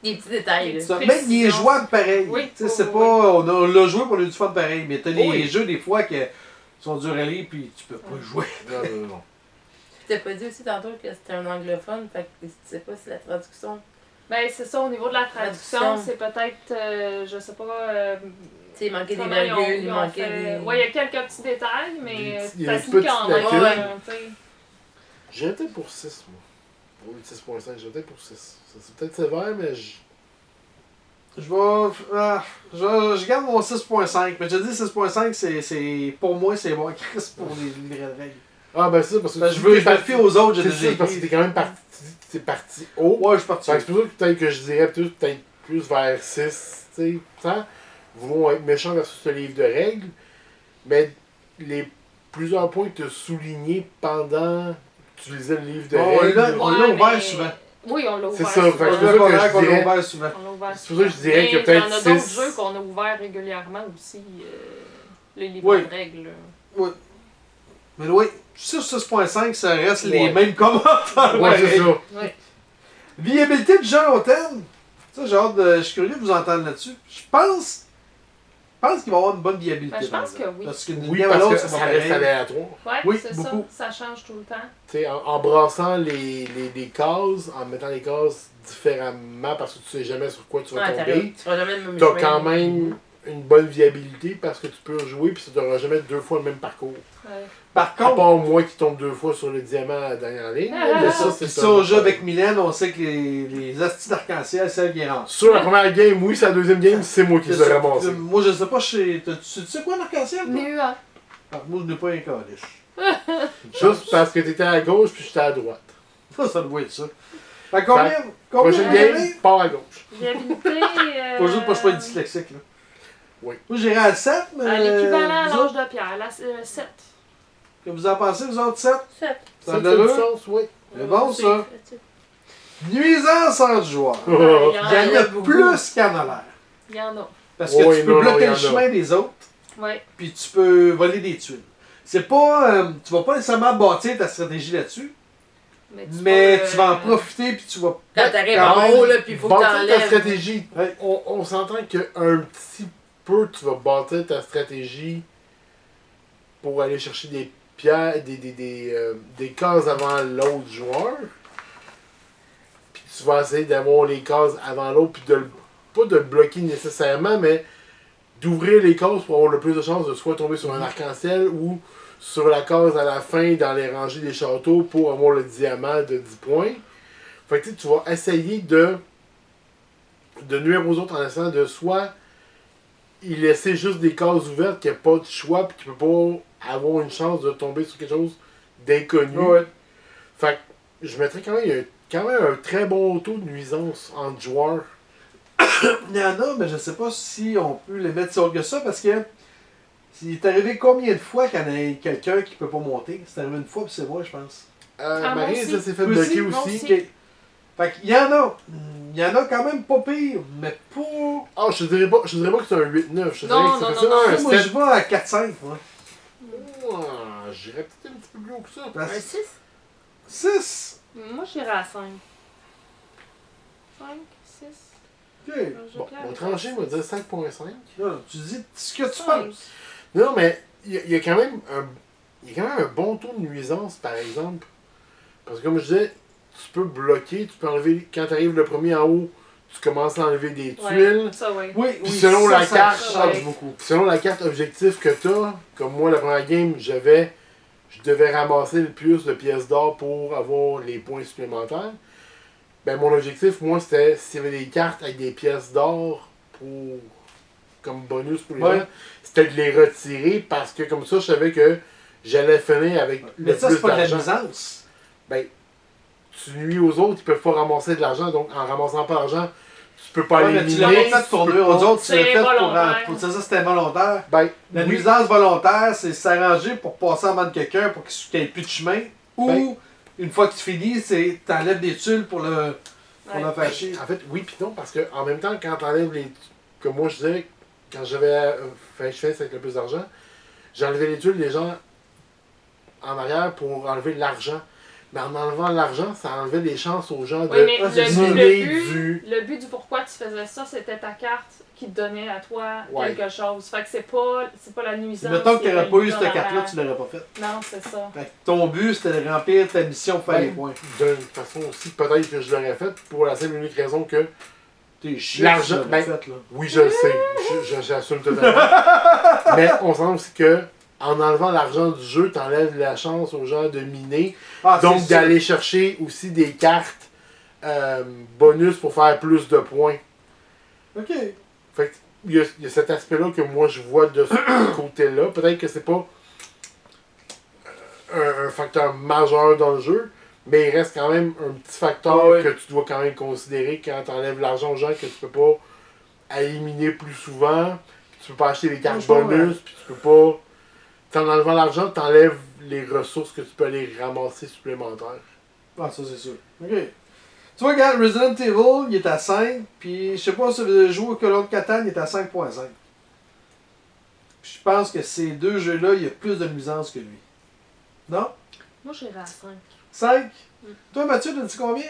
[SPEAKER 4] Des petits détails. Là.
[SPEAKER 1] ça.
[SPEAKER 2] Précision.
[SPEAKER 1] Même il est jouable pareil.
[SPEAKER 2] Oui,
[SPEAKER 1] Tu sais, c'est
[SPEAKER 2] oui,
[SPEAKER 1] pas. On l'a joué pour le du fun pareil, mais t'as des
[SPEAKER 3] Oui.
[SPEAKER 1] jeux des fois qui sont durs à lire, puis tu peux pas jouer.
[SPEAKER 3] Non, non, non.
[SPEAKER 4] Tu t'as pas dit aussi tantôt que c'était un anglophone, fait que tu sais pas si la traduction.
[SPEAKER 2] Ben, c'est ça, au niveau de la traduction,
[SPEAKER 4] Traduction.
[SPEAKER 2] c'est peut-être, je sais pas.
[SPEAKER 4] Tu sais, il manquait des
[SPEAKER 2] comment ils ont-
[SPEAKER 4] virgules,
[SPEAKER 2] ils
[SPEAKER 4] il
[SPEAKER 2] ont
[SPEAKER 4] manquait
[SPEAKER 2] fait-
[SPEAKER 4] des.
[SPEAKER 2] Ouais, il y a quelques petits détails, mais
[SPEAKER 3] Il y a
[SPEAKER 2] ça
[SPEAKER 3] une
[SPEAKER 2] se lit
[SPEAKER 3] petite
[SPEAKER 2] quand même.
[SPEAKER 3] lacune.
[SPEAKER 2] Tu sais.
[SPEAKER 3] J'irais peut-être pour 6, moi. Pour le 6.5, j'irais peut-être pour 6. Ça, c'est peut-être sévère, mais je.
[SPEAKER 1] Je garde mon 6.5, mais je te dis 6.5, pour moi, c'est bon, Chris, pour les livrets de règles.
[SPEAKER 3] Ah, ben c'est ça, parce que.
[SPEAKER 1] Parce que
[SPEAKER 3] tu
[SPEAKER 1] je veux
[SPEAKER 3] t'es
[SPEAKER 1] je me
[SPEAKER 3] parti-
[SPEAKER 1] fie aux autres, j'ai
[SPEAKER 3] C'est
[SPEAKER 1] déjà
[SPEAKER 3] ça, parce que
[SPEAKER 1] écrit.
[SPEAKER 3] t'es quand même parti. T'es parti haut.
[SPEAKER 1] Ouais, je suis parti.
[SPEAKER 3] Fait que c'est pour ça que peut-être que je dirais peut-être plus vers 6, tu sais, ça. Vont être méchants versus ce livre de règles. Mais les plusieurs points que tu as soulignés pendant que tu lisais le livre de
[SPEAKER 1] On
[SPEAKER 3] règles.
[SPEAKER 1] l'a
[SPEAKER 2] Ouais,
[SPEAKER 1] ouvert
[SPEAKER 2] mais-
[SPEAKER 1] souvent.
[SPEAKER 2] Oui, on l'a ouvert.
[SPEAKER 3] C'est ça,
[SPEAKER 2] souvent.
[SPEAKER 3] fait que
[SPEAKER 1] Je
[SPEAKER 3] c'est
[SPEAKER 1] suis
[SPEAKER 3] pour ça que
[SPEAKER 1] d'accord
[SPEAKER 3] je
[SPEAKER 1] qu'on l'a
[SPEAKER 3] dirais-
[SPEAKER 1] ouvert souvent.
[SPEAKER 2] On l'a ouvert
[SPEAKER 3] C'est pour ça que je dirais
[SPEAKER 2] souvent.
[SPEAKER 3] qu'il y a
[SPEAKER 2] Mais
[SPEAKER 3] peut-être
[SPEAKER 2] Il y en a d'autres
[SPEAKER 3] six.
[SPEAKER 2] jeux qu'on a ouverts régulièrement aussi, les livres
[SPEAKER 1] Oui.
[SPEAKER 2] de règles.
[SPEAKER 1] Mais oui, sur 6.5, ça reste les
[SPEAKER 3] Ouais.
[SPEAKER 1] mêmes commentaires.
[SPEAKER 3] Ouais, c'est
[SPEAKER 1] pareil.
[SPEAKER 3] ça.
[SPEAKER 1] Viabilité du jeu à long terme. Ça, j'ai hâte de. Je suis curieux de vous entendre là-dessus. Je pense qu'il va y avoir une bonne viabilité.
[SPEAKER 2] Ben, je pense
[SPEAKER 1] par exemple.
[SPEAKER 2] que oui.
[SPEAKER 1] Parce qu'une
[SPEAKER 3] Oui,
[SPEAKER 1] game à
[SPEAKER 3] parce
[SPEAKER 1] l'autre,
[SPEAKER 3] que
[SPEAKER 1] c'est
[SPEAKER 3] ça
[SPEAKER 1] pas
[SPEAKER 3] reste
[SPEAKER 1] pareil.
[SPEAKER 3] aléatoire.
[SPEAKER 2] Ouais,
[SPEAKER 1] Oui,
[SPEAKER 2] c'est
[SPEAKER 1] beaucoup.
[SPEAKER 2] ça. Ça change tout le temps.
[SPEAKER 3] Tu sais, en brassant les cases, en mettant les cases différemment parce que tu sais jamais sur quoi tu vas
[SPEAKER 4] Ouais,
[SPEAKER 3] tomber,
[SPEAKER 4] tu feras jamais le même
[SPEAKER 3] t'as
[SPEAKER 4] chemin.
[SPEAKER 3] quand même une bonne viabilité parce que tu peux rejouer puis tu n'auras jamais 2 fois le même parcours.
[SPEAKER 2] Ouais.
[SPEAKER 1] Par
[SPEAKER 3] À
[SPEAKER 1] contre,
[SPEAKER 3] part moi qui tombe 2 fois sur le diamant à la dernière ligne. Mais ça,
[SPEAKER 1] puis
[SPEAKER 3] c'est
[SPEAKER 1] ça, au jeu avec Mylène, on sait que les astis d'arc-en-ciel, c'est elle qui rentre.
[SPEAKER 3] Sur la première game, oui, c'est la deuxième game, c'est moi qui les ai ramassés.
[SPEAKER 1] Moi, je sais pas, tu sais quoi l'arc-en-ciel? toi?
[SPEAKER 2] Nuant.
[SPEAKER 1] Ah, moi, je n'ai pas un calice.
[SPEAKER 3] Juste parce que t'étais à gauche puis j'étais à droite.
[SPEAKER 1] Ça doit être ça. Fait que combien
[SPEAKER 3] Prochaine
[SPEAKER 1] vous
[SPEAKER 3] game,
[SPEAKER 1] donnez?
[SPEAKER 3] part à gauche.
[SPEAKER 2] Viabilité.
[SPEAKER 1] Faut juste pas que je sois dyslexique, là.
[SPEAKER 3] Oui.
[SPEAKER 1] Moi, j'irai à 7, mais.
[SPEAKER 2] À l'équivalent à
[SPEAKER 1] vous
[SPEAKER 2] l'âge
[SPEAKER 1] autres,
[SPEAKER 2] de pierre, là, 7.
[SPEAKER 1] que vous en pensez, vous autres 7?
[SPEAKER 4] Sept.
[SPEAKER 1] Ça
[SPEAKER 3] Ça
[SPEAKER 1] a de
[SPEAKER 3] fait du
[SPEAKER 1] l'allure?
[SPEAKER 3] sens, oui.
[SPEAKER 1] C'est bon, ça. Nuisance entre joueurs.
[SPEAKER 2] Il y
[SPEAKER 1] Il y
[SPEAKER 2] en
[SPEAKER 1] en
[SPEAKER 2] a
[SPEAKER 1] a
[SPEAKER 4] beaucoup.
[SPEAKER 1] plus qu'il y en a l'air.
[SPEAKER 2] Il y en a.
[SPEAKER 1] Parce que
[SPEAKER 3] Oui,
[SPEAKER 1] tu peux
[SPEAKER 3] non, non, il
[SPEAKER 1] bloquer
[SPEAKER 3] y en
[SPEAKER 1] le
[SPEAKER 3] a.
[SPEAKER 1] chemin des autres,
[SPEAKER 2] Ouais.
[SPEAKER 1] puis tu peux voler des tuiles. C'est pas. Tu vas pas nécessairement bâtir ta stratégie là-dessus, mais tu vas en profiter, puis tu vas.
[SPEAKER 4] Quand t'arrives
[SPEAKER 1] quand
[SPEAKER 4] en
[SPEAKER 1] même-
[SPEAKER 4] haut, là, puis il faut que
[SPEAKER 3] Bâtir ta
[SPEAKER 4] t'enlèves.
[SPEAKER 3] stratégie.
[SPEAKER 1] Ouais.
[SPEAKER 3] On s'entend qu'un petit peu, tu vas bâtir ta stratégie pour aller chercher des pierres, des cases avant l'autre joueur. Puis tu vas essayer d'avoir les cases avant l'autre, puis pas de le bloquer nécessairement, mais d'ouvrir les cases pour avoir le plus de chances de soit tomber sur un arc-en-ciel ou sur la case à la fin dans les rangées des châteaux pour avoir le diamant de 10 points. Fait que tu vas essayer de nuire aux autres en essayant de soit y laisser juste des cases ouvertes qu'il n'y a pas de choix puis tu peux pas avoir une chance de tomber sur quelque chose d'inconnu.
[SPEAKER 1] Ouais.
[SPEAKER 3] Fait que je mettrais quand même un très bon taux de nuisance entre joueurs.
[SPEAKER 1] Il y en a, mais je sais pas si on peut les mettre si haut que ça, parce que. Il est arrivé combien de fois qu'il y en a quelqu'un qui peut pas monter? C'est arrivé une fois, puis c'est moi, je pense.
[SPEAKER 2] moi
[SPEAKER 3] Marie,
[SPEAKER 2] aussi.
[SPEAKER 3] ça s'est fait
[SPEAKER 1] Moi
[SPEAKER 3] bloquer
[SPEAKER 2] moi
[SPEAKER 3] aussi.
[SPEAKER 2] aussi.
[SPEAKER 1] Ok. Fait qu'il y en a. Il y en a quand même pas pire, mais pas.
[SPEAKER 3] Ah, je te dirais pas que c'est un 8-9. Je te dirais
[SPEAKER 2] Non,
[SPEAKER 3] que c'est
[SPEAKER 2] non,
[SPEAKER 3] facile
[SPEAKER 2] non,
[SPEAKER 3] un
[SPEAKER 1] Moi, je
[SPEAKER 3] 7.
[SPEAKER 1] vais à 4-5, moi.
[SPEAKER 3] J'irais peut-être un petit peu plus haut que ça.
[SPEAKER 4] Un
[SPEAKER 1] Parce-
[SPEAKER 4] 6?
[SPEAKER 1] 6.
[SPEAKER 2] Moi, j'irais à 5. 5, 6.
[SPEAKER 1] Ok.
[SPEAKER 3] Bon, mon tranché va dire 5.5.
[SPEAKER 1] Là, tu dis ce que tu penses.
[SPEAKER 3] Non, mais il y a quand même un bon taux de nuisance, par exemple. Parce que comme je disais, tu peux bloquer, tu peux enlever, quand tu arrives le premier en haut, tu commences à enlever des tuiles.
[SPEAKER 2] Ouais, ça, oui.
[SPEAKER 1] Oui,
[SPEAKER 3] Puis
[SPEAKER 1] oui.
[SPEAKER 3] selon la
[SPEAKER 1] ça
[SPEAKER 3] carte,
[SPEAKER 1] change
[SPEAKER 2] ouais.
[SPEAKER 1] beaucoup.
[SPEAKER 3] Puis selon la carte objectif que tu as, comme moi, la première game, je devais ramasser le plus de pièces d'or pour avoir les points supplémentaires. Ben, mon objectif, moi, c'était s'il y avait des cartes avec des pièces d'or pour comme bonus pour les
[SPEAKER 1] Ouais.
[SPEAKER 3] gens, c'était de les retirer parce que comme ça, je savais que j'allais finir avec
[SPEAKER 1] Mais
[SPEAKER 3] le
[SPEAKER 1] ça,
[SPEAKER 3] plus
[SPEAKER 1] c'est pas de la
[SPEAKER 3] d'argent.
[SPEAKER 1] nuisance.
[SPEAKER 3] Ben, tu nuis aux autres, ils peuvent pas ramasser de l'argent, donc en ramassant pas d'argent, tu peux pas
[SPEAKER 1] Ouais, mais tu l'as
[SPEAKER 3] éliminer.
[SPEAKER 1] pas fait pour
[SPEAKER 3] tu peux
[SPEAKER 1] nuire aux
[SPEAKER 3] pas-
[SPEAKER 1] autres, tu l'as
[SPEAKER 2] C'est
[SPEAKER 1] fait
[SPEAKER 2] volontaire.
[SPEAKER 1] pour ça, c'était volontaire.
[SPEAKER 3] Ben,
[SPEAKER 1] La
[SPEAKER 3] oui.
[SPEAKER 1] nuisance volontaire, c'est s'arranger pour passer en main de quelqu'un pour qu'il n'y ait plus de chemin. Ou,
[SPEAKER 3] Ben-
[SPEAKER 1] une fois que tu finis, c'est t'enlèves des tuiles pour le
[SPEAKER 2] Ouais.
[SPEAKER 1] faire chier.
[SPEAKER 3] En fait, oui puis non, parce que en même temps, quand t'enlèves les. Comme moi je disais, quand j'avais fait face avec le plus d'argent, j'enlevais les tuiles des gens en arrière pour enlever l'argent. Mais en enlevant l'argent, ça enlevait les chances aux gens
[SPEAKER 2] Oui, mais
[SPEAKER 1] Ah, c'est
[SPEAKER 3] miner
[SPEAKER 2] le but du pourquoi tu faisais ça, c'était ta carte qui te donnait à toi
[SPEAKER 3] Ouais.
[SPEAKER 2] quelque chose. Fait que c'est pas la nuisance.
[SPEAKER 1] Mettons que
[SPEAKER 2] qui
[SPEAKER 1] tu n'aurais
[SPEAKER 2] est
[SPEAKER 1] pas eu
[SPEAKER 2] dans
[SPEAKER 1] cette
[SPEAKER 2] la-
[SPEAKER 1] carte-là, tu l'aurais pas faite.
[SPEAKER 2] Non, c'est ça.
[SPEAKER 1] Fait que ton but, c'était de remplir ta mission pour faire les
[SPEAKER 3] Ben,
[SPEAKER 1] points.
[SPEAKER 3] D'une façon aussi, peut-être que je l'aurais fait pour la simple et unique raison que,
[SPEAKER 1] T'es chiant,
[SPEAKER 3] L'argent,
[SPEAKER 1] tu l'aurais
[SPEAKER 3] ben-
[SPEAKER 1] fait, là.
[SPEAKER 3] oui, je le sais, j'assume totalement. Mais on sent aussi que, en enlevant l'argent du jeu, t'enlèves la chance aux gens de miner.
[SPEAKER 1] Ah,
[SPEAKER 3] Donc
[SPEAKER 1] c'est sûr.
[SPEAKER 3] d'aller chercher aussi des cartes bonus pour faire plus de points.
[SPEAKER 1] Ok.
[SPEAKER 3] Fait que il y a cet aspect-là que moi je vois de ce côté-là. Peut-être que c'est pas un facteur majeur dans le jeu, mais il reste quand même un petit facteur
[SPEAKER 1] Ah ouais.
[SPEAKER 3] que tu dois quand même considérer quand tu enlèves l'argent aux gens que tu peux pas éliminer plus souvent, puis tu peux pas acheter des cartes
[SPEAKER 1] Je comprends.
[SPEAKER 3] bonus, puis tu peux pas. En enlevant l'argent, tu enlèves les ressources que tu peux aller ramasser supplémentaires.
[SPEAKER 1] Ah, ça, c'est sûr. Ok. Tu vois, regarde, Resident Evil, il est à 5, puis je sais pas si vous avez joué au Call of Catan, il est à 5.5. Je pense que ces deux jeux-là, il y a plus de nuisance que lui. Non?
[SPEAKER 2] Moi, j'irais à 5.
[SPEAKER 1] 5? Toi, Mathieu, t'as dit combien?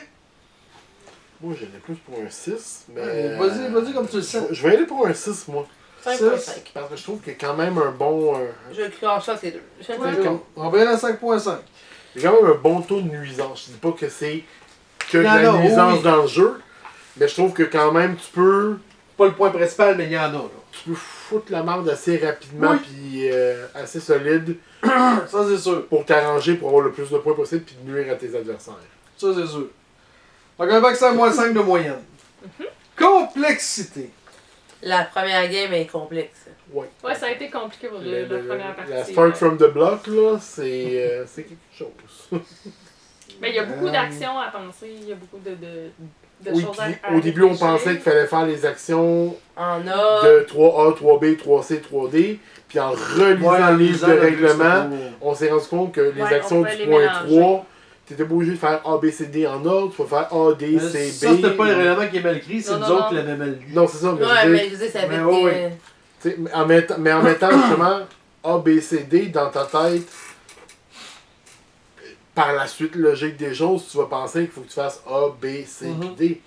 [SPEAKER 3] Moi, j'allais plus pour un 6, mais.
[SPEAKER 1] Vas-y comme tu le sens.
[SPEAKER 3] Je vais aller pour un 6, moi.
[SPEAKER 4] 5.5.
[SPEAKER 3] Parce que je trouve qu'il y a quand même un bon.
[SPEAKER 4] Je crache ça, c'est deux. Je
[SPEAKER 1] Ouais,
[SPEAKER 4] te jure.
[SPEAKER 1] on va aller à 5.5.
[SPEAKER 3] Il y a quand même un bon taux de nuisance. Je dis pas que c'est que de
[SPEAKER 1] Il y en
[SPEAKER 3] la
[SPEAKER 1] a,
[SPEAKER 3] nuisance
[SPEAKER 1] oui.
[SPEAKER 3] dans le jeu, mais je trouve que quand même tu peux
[SPEAKER 1] Pas le point principal, mais il y en a, là.
[SPEAKER 3] foutre la marde assez rapidement
[SPEAKER 1] Oui.
[SPEAKER 3] puis assez solide
[SPEAKER 1] Ça, c'est sûr.
[SPEAKER 3] pour t'arranger pour avoir le plus de points possible puis de nuire à tes adversaires.
[SPEAKER 1] Ça, c'est sûr. Donc, un bac 5.5 de moyenne. Complexité.
[SPEAKER 3] La
[SPEAKER 4] La première game est complexe.
[SPEAKER 3] Ouais.
[SPEAKER 2] Ouais, ça a été compliqué pour la première partie.
[SPEAKER 3] La start from the block, là, c'est quelque chose.
[SPEAKER 2] Mais il y a beaucoup d'actions à penser, il y a beaucoup de
[SPEAKER 3] Oui,
[SPEAKER 2] choses
[SPEAKER 3] puis
[SPEAKER 2] à
[SPEAKER 3] au début, on
[SPEAKER 2] réfléchir.
[SPEAKER 3] pensait qu'il fallait faire les actions
[SPEAKER 4] En A,
[SPEAKER 3] de 3A, 3B, 3C, 3D. Puis en relisant le livre de règlement, on s'est rendu compte que les
[SPEAKER 2] Ouais, on
[SPEAKER 3] actions
[SPEAKER 2] pouvait
[SPEAKER 3] du
[SPEAKER 2] les
[SPEAKER 3] point
[SPEAKER 2] mélanger.
[SPEAKER 3] 3, t'étais pas obligé de faire A, B, C, D en ordre, tu vas faire A, D, C, B.
[SPEAKER 1] Ça, c'était pas le règlement qui est mal écrit, c'est
[SPEAKER 2] Non,
[SPEAKER 1] nous
[SPEAKER 2] non,
[SPEAKER 1] autres
[SPEAKER 2] non.
[SPEAKER 1] qui l'avaient mal lu.
[SPEAKER 3] Non, c'est ça, mais
[SPEAKER 4] Ouais,
[SPEAKER 3] je veux
[SPEAKER 4] mais
[SPEAKER 3] dire,
[SPEAKER 4] je veux dire, ça
[SPEAKER 1] Mais
[SPEAKER 4] avait
[SPEAKER 1] ouais,
[SPEAKER 4] été.
[SPEAKER 1] ouais.
[SPEAKER 3] tu sais, mais en mettant justement A, B, C, D dans ta tête, par la suite logique des choses, tu vas penser qu'il faut que tu fasses A, B, C, puis
[SPEAKER 1] Mhm.
[SPEAKER 3] D.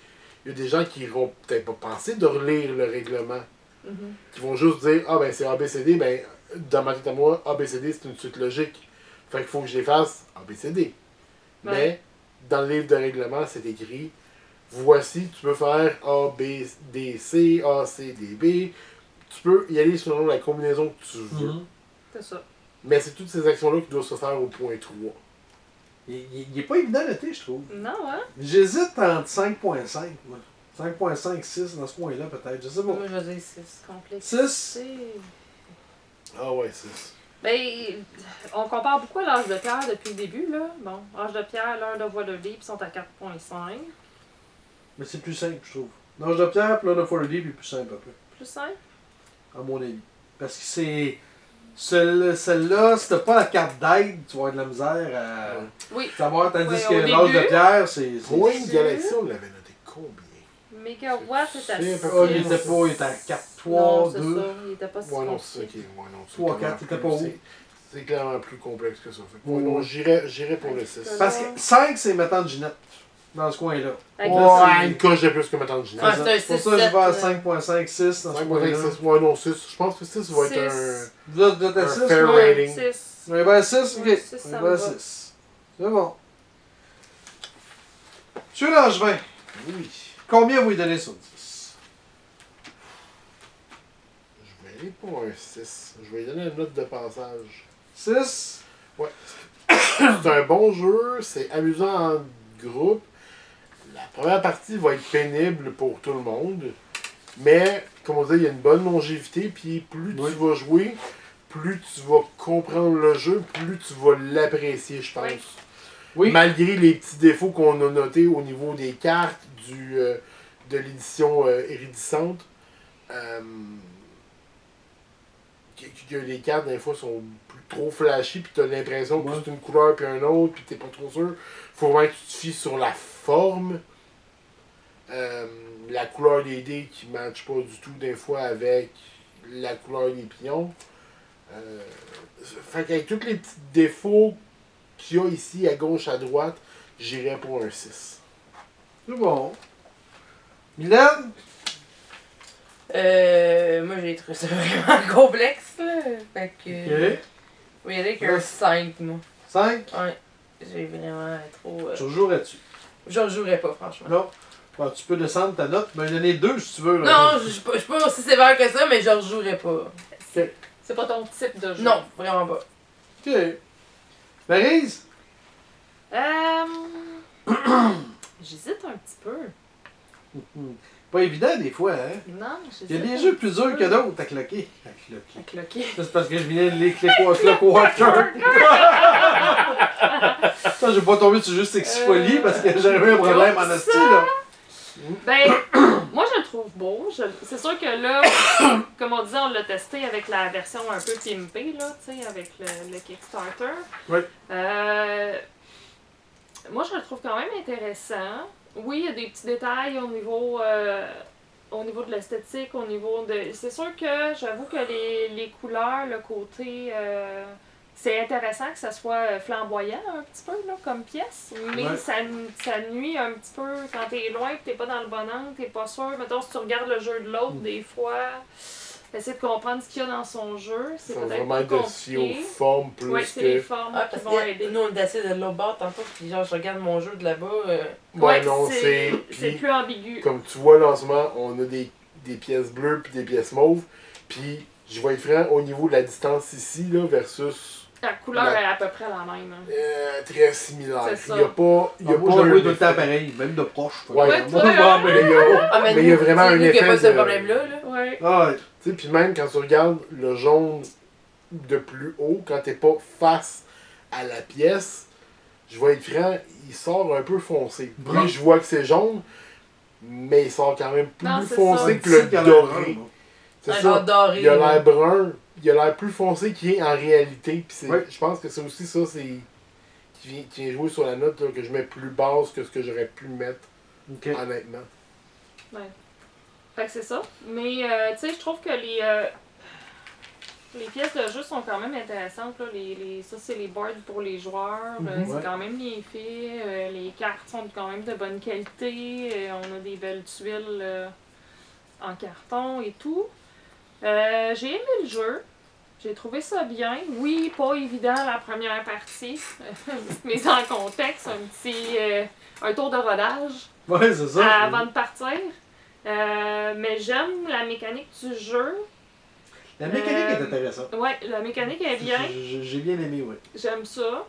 [SPEAKER 3] Il y a des gens qui vont peut-être pas penser de relire le règlement.
[SPEAKER 2] Mhm.
[SPEAKER 3] Qui vont juste dire ah ben c'est A, B, C, D, ben dans ma tête à moi, A, B, C, D c'est une suite logique. Fait qu'il faut que je les fasse A, B, C, D.
[SPEAKER 2] Ouais.
[SPEAKER 3] Mais dans le livre de règlement, c'est écrit voici, tu peux faire A, B, D, C, A, C, D, B. Tu peux y aller selon la combinaison que tu veux.
[SPEAKER 1] Mhm.
[SPEAKER 2] C'est ça.
[SPEAKER 3] Mais c'est toutes ces actions-là qui doivent se faire au point 3.
[SPEAKER 1] Il est pas évident à noter, je trouve.
[SPEAKER 2] Non, hein?
[SPEAKER 1] J'hésite entre 5.5, moi. 5.5, 6 dans ce coin-là, peut-être. Je sais pas.
[SPEAKER 4] Moi, je veux dire 6.
[SPEAKER 2] Complexité.
[SPEAKER 3] Ah ouais, c'est
[SPEAKER 2] Ben, on compare beaucoup à l'âge de pierre depuis le début, là. Bon, âge de pierre, l'heure de voie de livre sont à 4.5.
[SPEAKER 1] Mais c'est plus simple, je trouve. L'âge de pierre, puis là, le Four D, puis plus simple un peu.
[SPEAKER 2] Plus simple?
[SPEAKER 1] À mon avis. Parce que c'est. Celle-là, si t'as pas la carte d'aide, tu vas avoir de la misère à
[SPEAKER 2] Oui.
[SPEAKER 1] savoir. Tandis
[SPEAKER 2] Ouais,
[SPEAKER 1] que
[SPEAKER 2] au
[SPEAKER 1] l'âge de
[SPEAKER 2] début.
[SPEAKER 1] pierre, c'est.
[SPEAKER 3] Point
[SPEAKER 2] c'est-
[SPEAKER 3] Galaxy, on l'avait noté combien?
[SPEAKER 2] Mégawatt est à
[SPEAKER 3] C'est un
[SPEAKER 2] 6.
[SPEAKER 3] peu
[SPEAKER 1] Ah, il était pas, il était à 4, 3,
[SPEAKER 2] Non, c'est
[SPEAKER 1] 2.
[SPEAKER 2] ça. Il était pas si
[SPEAKER 3] Ouais, non, c'est
[SPEAKER 2] compliqué.
[SPEAKER 3] ok. Ouais, non, c'est
[SPEAKER 1] 3,
[SPEAKER 3] clairement
[SPEAKER 1] 4, c'était
[SPEAKER 3] plus-
[SPEAKER 1] pas haut.
[SPEAKER 3] c'est clairement plus complexe que ça. Fait que,
[SPEAKER 1] Ouais,
[SPEAKER 3] non,
[SPEAKER 1] ouais.
[SPEAKER 3] j'irais pour le 6.
[SPEAKER 1] Parce que 5, c'est mettant de Ginette. Dans ce coin-là.
[SPEAKER 2] Avec
[SPEAKER 1] Ouais,
[SPEAKER 2] le-
[SPEAKER 3] Ouais, une coche de plus que ma tante Ginette.
[SPEAKER 4] Ouais,
[SPEAKER 1] C'est
[SPEAKER 4] c'est un
[SPEAKER 1] ça. Pour ça, je
[SPEAKER 4] 6-7,
[SPEAKER 1] vais à
[SPEAKER 4] là.
[SPEAKER 1] 5.5, 6 dans ce
[SPEAKER 3] 5.5,
[SPEAKER 1] coin-là.
[SPEAKER 3] 6. Ouais, non, 6. Je pense que 6 va être un.
[SPEAKER 2] 6.
[SPEAKER 1] Vous êtes à
[SPEAKER 3] Un
[SPEAKER 1] 6,
[SPEAKER 3] fair
[SPEAKER 1] ouais?
[SPEAKER 3] rating.
[SPEAKER 2] 6.
[SPEAKER 1] On va à 6, ok.
[SPEAKER 2] Ouais, 6, ça
[SPEAKER 1] On
[SPEAKER 2] me
[SPEAKER 1] va à
[SPEAKER 2] va.
[SPEAKER 1] 6. C'est bon. Monsieur Langevin,
[SPEAKER 3] Oui.
[SPEAKER 1] combien vous lui donnez sur 10?
[SPEAKER 3] Je vais aller pour un 6. Je vais lui donner une note de passage.
[SPEAKER 1] 6?
[SPEAKER 3] C'est un bon jeu, c'est amusant en groupe. La première partie va être pénible pour tout le monde. Mais, comme on dit, il y a une bonne longévité. Puis plus
[SPEAKER 1] Oui.
[SPEAKER 3] tu vas jouer, plus tu vas comprendre le jeu, plus tu vas l'apprécier, je pense.
[SPEAKER 2] Oui.
[SPEAKER 1] Oui.
[SPEAKER 3] Malgré les petits défauts qu'on a notés au niveau des cartes de l'édition éridissante. Que les cartes, des fois, sont trop flashy, puis tu as l'impression que
[SPEAKER 1] Ouais.
[SPEAKER 3] c'est une couleur puis un autre, puis t'es pas trop sûr. Faut vraiment que tu te fies sur la forme. La couleur des dés qui ne matche pas du tout, des fois, avec la couleur des pions. Fait qu'avec tous les petits défauts qu'il y a ici, à gauche, à droite, j'irais pour un 6.
[SPEAKER 1] C'est bon. Mylène?
[SPEAKER 4] Moi, j'ai trouvé ça vraiment complexe, là. Fait que.
[SPEAKER 1] Ok.
[SPEAKER 4] Oui, il y avec un
[SPEAKER 1] Ouais.
[SPEAKER 4] 5, moi.
[SPEAKER 1] 5?
[SPEAKER 4] Ouais. J'ai vraiment trop.
[SPEAKER 1] Tu rejouerais-tu?
[SPEAKER 4] Je ne jouerais pas, franchement.
[SPEAKER 1] Non. Bon, tu peux descendre ta note, mais donner 2 si tu veux. Là.
[SPEAKER 4] Non, je suis pas aussi sévère que ça, mais je ne jouerais pas.
[SPEAKER 2] C'est pas ton type de jeu.
[SPEAKER 4] Non, vraiment pas.
[SPEAKER 1] Ok. Maryse?
[SPEAKER 2] J'hésite un petit peu.
[SPEAKER 1] Pas évident des fois, hein?
[SPEAKER 2] Non, j'hésite.
[SPEAKER 1] Il y a des
[SPEAKER 2] un
[SPEAKER 1] jeux
[SPEAKER 2] petit
[SPEAKER 1] plus durs
[SPEAKER 2] peu.
[SPEAKER 1] que d'autres à cloquer. À cloquer.
[SPEAKER 2] À cloquer.
[SPEAKER 1] Ça, c'est parce que je viens de les Clockworker. Ça, j'ai pas tombé sur juste Sexifolie parce que j'avais un problème en esti, là.
[SPEAKER 2] Ben, moi je le trouve beau. C'est sûr que là, comme on disait, on l'a testé avec la version un peu pimpée, là, tu sais, avec le Kickstarter.
[SPEAKER 1] Oui.
[SPEAKER 2] Moi je le trouve quand même intéressant. Oui, il y a des petits détails au niveau de l'esthétique, au niveau de. C'est sûr que j'avoue que les couleurs, le côté. C'est intéressant que ça soit flamboyant un petit peu là, comme pièce, mais
[SPEAKER 1] Ouais.
[SPEAKER 2] ça nuit un petit peu quand t'es loin et t'es pas dans le bon angle, t'es pas sûr. Mettons, si tu regardes le jeu de l'autre, des fois, essayer de comprendre ce qu'il y a dans son jeu, c'est
[SPEAKER 3] Faut
[SPEAKER 2] peut-être
[SPEAKER 3] vraiment
[SPEAKER 2] plus
[SPEAKER 3] être de se fier aux
[SPEAKER 2] compliqué.
[SPEAKER 3] formes plus
[SPEAKER 2] Oui, c'est les
[SPEAKER 3] que.
[SPEAKER 2] formes
[SPEAKER 4] Ah,
[SPEAKER 2] qui
[SPEAKER 4] parce
[SPEAKER 2] vont
[SPEAKER 4] que
[SPEAKER 2] aider.
[SPEAKER 4] nous, on est assis de l'autre bord tantôt, puis genre, je regarde mon jeu de là-bas.
[SPEAKER 3] Ouais, non,
[SPEAKER 2] c'est
[SPEAKER 3] puis
[SPEAKER 2] plus ambigu.
[SPEAKER 3] comme tu vois là en ce moment, on a des pièces bleues puis des pièces mauves. Puis je vais être franc, au niveau de la distance ici, là, versus
[SPEAKER 2] La couleur
[SPEAKER 3] La-
[SPEAKER 2] est à peu près la même. Hein.
[SPEAKER 3] très similaire.
[SPEAKER 2] C'est ça.
[SPEAKER 3] Il n'y a pas. Il y a
[SPEAKER 1] Moi,
[SPEAKER 3] pas
[SPEAKER 1] je
[SPEAKER 3] un
[SPEAKER 1] le vois tout le
[SPEAKER 3] effet.
[SPEAKER 1] temps pareil, même de proche.
[SPEAKER 3] Ouais,
[SPEAKER 2] Ouais,
[SPEAKER 1] moi,
[SPEAKER 2] toi,
[SPEAKER 1] moi,
[SPEAKER 2] hein?
[SPEAKER 3] Mais il y a,
[SPEAKER 4] Ah, mais
[SPEAKER 3] mais il y a
[SPEAKER 4] nous,
[SPEAKER 3] vraiment
[SPEAKER 4] c'est
[SPEAKER 3] un
[SPEAKER 4] nous qui a
[SPEAKER 3] effet
[SPEAKER 4] pas ce
[SPEAKER 3] de-
[SPEAKER 4] problème-là. Là.
[SPEAKER 2] Ouais.
[SPEAKER 1] Ah ouais.
[SPEAKER 3] Tu sais, puis même quand tu regardes le jaune de plus haut, quand t'es pas face à la pièce, je vais être franc, il sort un peu foncé.
[SPEAKER 1] Brun.
[SPEAKER 3] Oui, je vois que c'est jaune, mais il sort quand même plus
[SPEAKER 2] Non, c'est
[SPEAKER 3] foncé
[SPEAKER 2] ça.
[SPEAKER 3] que le
[SPEAKER 1] Qui a l'air brun,
[SPEAKER 3] doré.
[SPEAKER 1] moi.
[SPEAKER 3] C'est
[SPEAKER 4] Un
[SPEAKER 3] ça.
[SPEAKER 4] genre doré.
[SPEAKER 3] Il a
[SPEAKER 4] là.
[SPEAKER 3] l'air brun, il a l'air plus foncé qu'il est en réalité. Puis
[SPEAKER 1] Ouais.
[SPEAKER 3] je pense que c'est aussi ça qui qui vient jouer sur la note là, que je mets plus basse que ce que j'aurais pu mettre,
[SPEAKER 1] Ok.
[SPEAKER 3] honnêtement.
[SPEAKER 2] Ouais. Fait que c'est ça. Mais, tu sais, je trouve que les pièces de jeu sont quand même intéressantes. Là. Ça, c'est les boards pour les joueurs. C'est
[SPEAKER 1] Ouais.
[SPEAKER 2] quand même bien fait. Les cartes sont quand même de bonne qualité. On a des belles tuiles en carton et tout. J'ai aimé le jeu. J'ai trouvé ça bien. Oui, pas évident la première partie. Mais en contexte, un tour de rodage
[SPEAKER 1] Ouais, c'est ça.
[SPEAKER 2] avant de partir. Mais j'aime la mécanique du jeu.
[SPEAKER 1] La mécanique est intéressante.
[SPEAKER 2] Ouais, la mécanique est bien.
[SPEAKER 1] J'ai bien aimé, oui.
[SPEAKER 2] J'aime ça.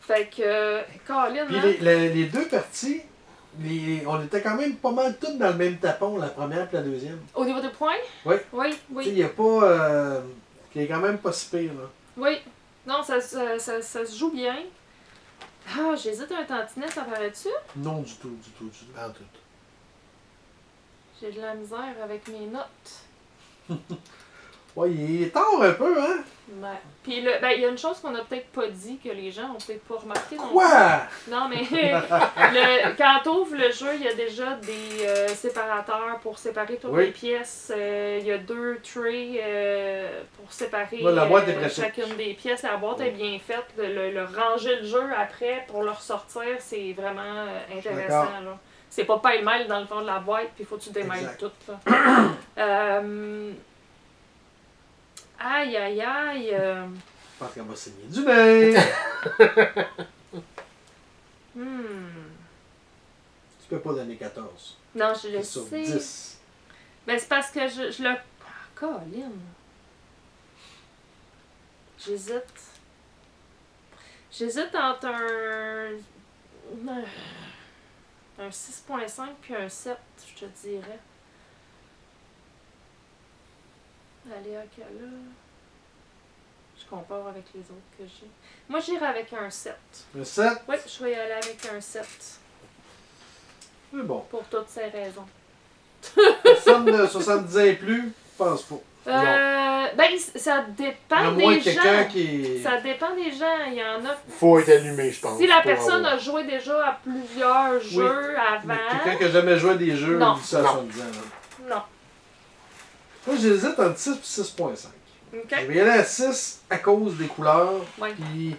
[SPEAKER 2] Fait que, Colin,
[SPEAKER 1] Puis
[SPEAKER 2] hein?
[SPEAKER 1] les deux parties, on était quand même pas mal toutes dans le même tapon, la première et la deuxième.
[SPEAKER 2] Au niveau des points?
[SPEAKER 1] Oui.
[SPEAKER 2] Oui,
[SPEAKER 1] Tu sais,
[SPEAKER 2] oui.
[SPEAKER 1] il n'y a pas. Il est quand même pas si pire, là.
[SPEAKER 2] Oui. Non, ça se joue bien. Ah, j'hésite un tantinet, ça paraît-tu?
[SPEAKER 1] Non, du tout, du tout, du tout. En tout.
[SPEAKER 2] J'ai de la misère avec mes notes.
[SPEAKER 1] Ouais, il est tard un peu, hein?
[SPEAKER 2] Ouais. Puis, il y a une chose qu'on a peut-être pas dit, que les gens ont peut-être pas remarqué. Non,
[SPEAKER 1] Quoi?
[SPEAKER 2] non mais quand tu ouvres le jeu, il y a déjà des séparateurs pour séparer toutes
[SPEAKER 1] Oui.
[SPEAKER 2] les pièces. Il y a 2 trays pour séparer
[SPEAKER 1] Ouais, la boîte est pratique.
[SPEAKER 2] chacune des pièces. La boîte est bien faite. Le ranger le jeu après pour le ressortir, c'est vraiment intéressant.
[SPEAKER 1] d'accord.
[SPEAKER 2] Là. C'est pas pêle-mêle dans le fond de la boîte, puis il faut que tu démêles
[SPEAKER 1] Exact.
[SPEAKER 2] tout. Là. Aïe, aïe, aïe.
[SPEAKER 1] Je pense qu'elle va saigner du nez. Tu peux pas donner 14.
[SPEAKER 2] Non, je le
[SPEAKER 1] C'est sur
[SPEAKER 2] sais.
[SPEAKER 1] 10.
[SPEAKER 2] Ben, c'est parce que je le. Ah, Colin. J'hésite. J'hésite entre un 6.5 puis un 7, je te dirais. Allez, ok, là. Je compare avec les autres que j'ai. Moi, j'irai avec un 7.
[SPEAKER 1] Le 7,
[SPEAKER 2] Oui, je vais y aller avec un 7.
[SPEAKER 1] c'est bon.
[SPEAKER 2] Pour toutes ces raisons.
[SPEAKER 1] Personne de 70 ans et plus, je pense pas.
[SPEAKER 2] Ben, ça dépend
[SPEAKER 1] À moins
[SPEAKER 2] des
[SPEAKER 1] quelqu'un
[SPEAKER 2] gens.
[SPEAKER 1] qui.
[SPEAKER 2] Ça dépend des gens. Il y en a.
[SPEAKER 3] Faut être allumé, je pense.
[SPEAKER 2] Si la
[SPEAKER 3] pour
[SPEAKER 2] personne
[SPEAKER 3] avoir-
[SPEAKER 2] a joué déjà à plusieurs jeux
[SPEAKER 1] Mais
[SPEAKER 2] avant.
[SPEAKER 1] quelqu'un qui a jamais joué à des jeux,
[SPEAKER 2] Non.
[SPEAKER 1] il dit ça à
[SPEAKER 3] Non.
[SPEAKER 1] 70 ans. Là.
[SPEAKER 2] Non.
[SPEAKER 1] Moi, j'hésite entre 6 et 6.5. Je
[SPEAKER 2] OK.
[SPEAKER 1] vais y aller à 6 à cause des couleurs,
[SPEAKER 2] Ouais.
[SPEAKER 1] puis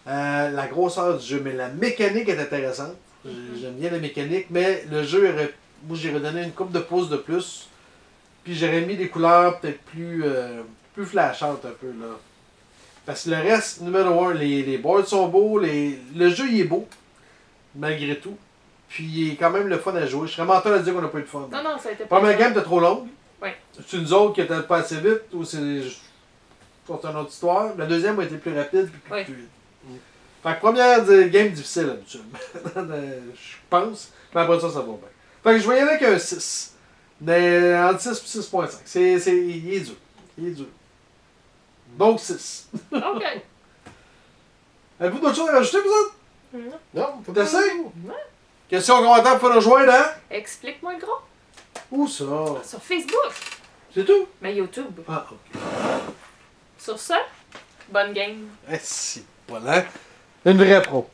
[SPEAKER 1] la grosseur du jeu. Mais la mécanique est intéressante. J'aime bien la mécanique, mais le jeu, moi, j'ai redonné une coupe de pouces de plus. Puis j'aurais mis des couleurs peut-être plus flashantes un peu, là. Parce que le reste, numéro 1, les boards sont beaux, le jeu, il est beau, malgré tout. Puis il est quand même le fun à jouer. Je serais menteur à dire qu'on n'a pas eu de fun.
[SPEAKER 2] Non, non, ça a été
[SPEAKER 1] Première
[SPEAKER 2] plaisant.
[SPEAKER 1] game était trop longue.
[SPEAKER 2] Ouais.
[SPEAKER 1] C'est une autres qui était pas assez vite ou c'est une autre histoire. La deuxième a été plus rapide puis plus,
[SPEAKER 2] Ouais.
[SPEAKER 1] plus vite. Fait que première game difficile habituellement. Je pense. Mais après ça, ça va bien. Fait que je vais y aller avec un 6. Mais entre 6 et 6.5. Il est dur. Il est dur. Donc 6.
[SPEAKER 2] OK.
[SPEAKER 1] Avez-vous d'autres choses à rajouter, vous autres?
[SPEAKER 3] Non, faut
[SPEAKER 1] T'essayes? Question, commentaire pour nous rejoindre, hein?
[SPEAKER 2] Explique-moi le gros.
[SPEAKER 1] Où ça?
[SPEAKER 2] Sur Facebook.
[SPEAKER 1] C'est tout?
[SPEAKER 2] Mais YouTube.
[SPEAKER 1] Ah, ok.
[SPEAKER 2] Sur ça, bonne game.
[SPEAKER 1] Eh, si, voilà. Une vraie pro.